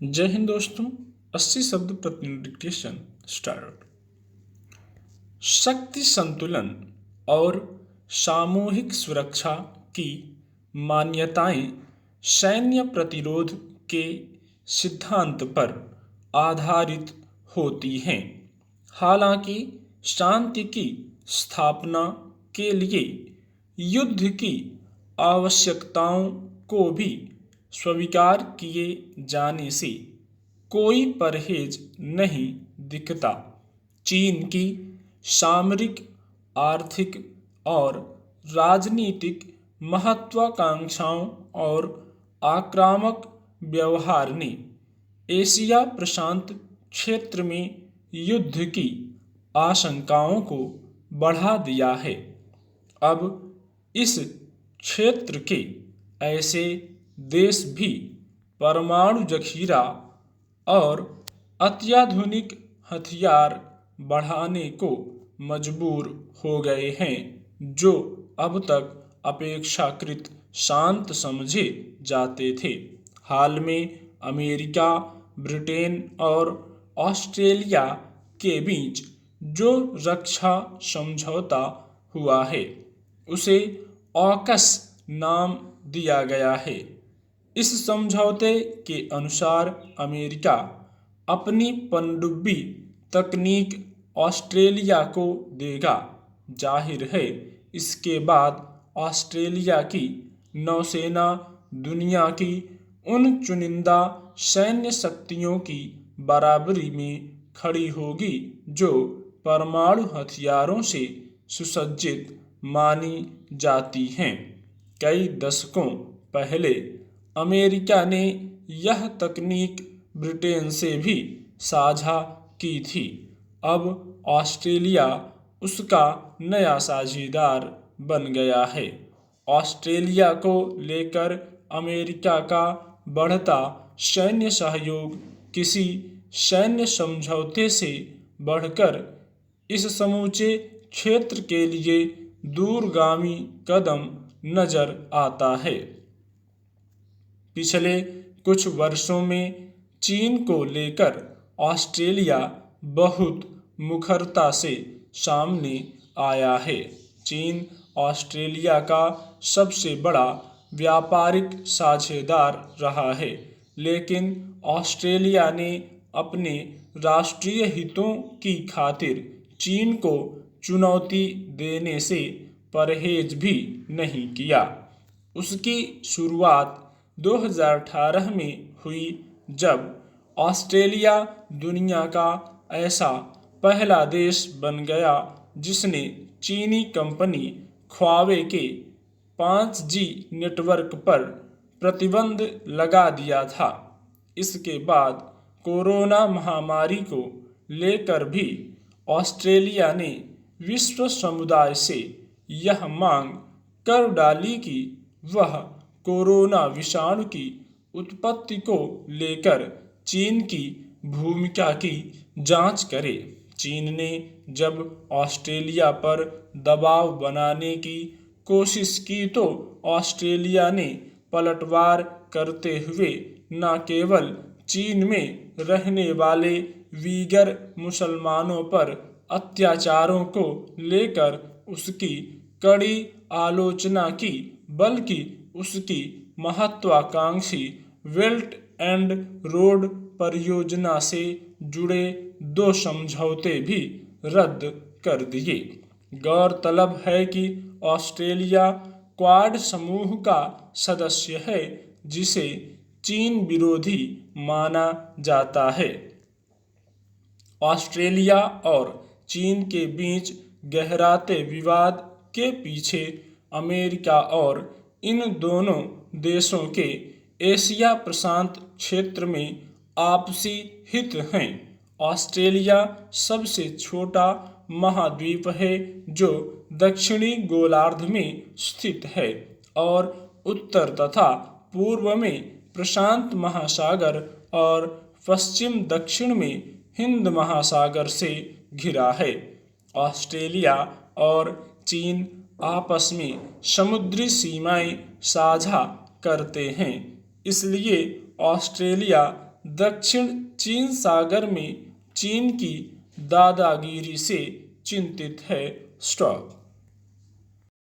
जय हिंद दोस्तों। 80 शब्द डिक्टेशन स्टार्ट। शक्ति संतुलन और सामूहिक सुरक्षा की मान्यताएं सैन्य प्रतिरोध के सिद्धांत पर आधारित होती हैं। हालांकि शांति की स्थापना के लिए युद्ध की आवश्यकताओं को भी स्वीकार किए जाने से कोई परहेज नहीं दिखता। चीन की सामरिक, आर्थिक और राजनीतिक महत्वाकांक्षाओं और आक्रामक व्यवहार ने एशिया प्रशांत क्षेत्र में युद्ध की आशंकाओं को बढ़ा दिया है। अब इस क्षेत्र के ऐसे देश भी परमाणु जखीरा और अत्याधुनिक हथियार बढ़ाने को मजबूर हो गए हैं, जो अब तक अपेक्षाकृत शांत समझे जाते थे। हाल में अमेरिका, ब्रिटेन और ऑस्ट्रेलिया के बीच जो रक्षा समझौता हुआ है उसे ऑकस नाम दिया गया है। इस समझौते के अनुसार अमेरिका अपनी पनडुब्बी तकनीक ऑस्ट्रेलिया को देगा। जाहिर है, इसके बाद ऑस्ट्रेलिया की नौसेना दुनिया की उन चुनिंदा सैन्य शक्तियों की बराबरी में खड़ी होगी जो परमाणु हथियारों से सुसज्जित मानी जाती हैं। कई दशकों पहले अमेरिका ने यह तकनीक ब्रिटेन से भी साझा की थी। अब ऑस्ट्रेलिया उसका नया साझेदार बन गया है। ऑस्ट्रेलिया को लेकर अमेरिका का बढ़ता सैन्य सहयोग किसी सैन्य समझौते से बढ़कर इस समूचे क्षेत्र के लिए दूरगामी कदम नजर आता है। पिछले कुछ वर्षों में चीन को लेकर ऑस्ट्रेलिया बहुत मुखरता से सामने आया है। चीन ऑस्ट्रेलिया का सबसे बड़ा व्यापारिक साझेदार रहा है, लेकिन ऑस्ट्रेलिया ने अपने राष्ट्रीय हितों की खातिर चीन को चुनौती देने से परहेज भी नहीं किया। उसकी शुरुआत 2018 में हुई, जब ऑस्ट्रेलिया दुनिया का ऐसा पहला देश बन गया जिसने चीनी कंपनी ख्वावे के 5G नेटवर्क पर प्रतिबंध लगा दिया था। इसके बाद कोरोना महामारी को लेकर भी ऑस्ट्रेलिया ने विश्व समुदाय से यह मांग कर डाली कि वह कोरोना विषाणु की उत्पत्ति को लेकर चीन की भूमिका की जांच करे। चीन ने जब ऑस्ट्रेलिया पर दबाव बनाने की कोशिश की तो ऑस्ट्रेलिया ने पलटवार करते हुए न केवल चीन में रहने वाले वीगर मुसलमानों पर अत्याचारों को लेकर उसकी कड़ी आलोचना की, बल्कि उसकी महत्वाकांक्षी बेल्ट एंड रोड परियोजना से जुड़े 2 समझौते भी रद्द कर दिए। गौरतलब है कि ऑस्ट्रेलिया क्वाड समूह का सदस्य है, जिसे चीन विरोधी माना जाता है। ऑस्ट्रेलिया और चीन के बीच गहराते विवाद के पीछे अमेरिका और इन दोनों देशों के एशिया प्रशांत क्षेत्र में आपसी हित हैं। ऑस्ट्रेलिया सबसे छोटा महाद्वीप है जो दक्षिणी गोलार्ध में स्थित है और उत्तर तथा पूर्व में प्रशांत महासागर और पश्चिम दक्षिण में हिंद महासागर से घिरा है। ऑस्ट्रेलिया और चीन आपस में समुद्री सीमाएं साझा करते हैं, इसलिए ऑस्ट्रेलिया दक्षिण चीन सागर में चीन की दादागिरी से चिंतित है। स्टॉप।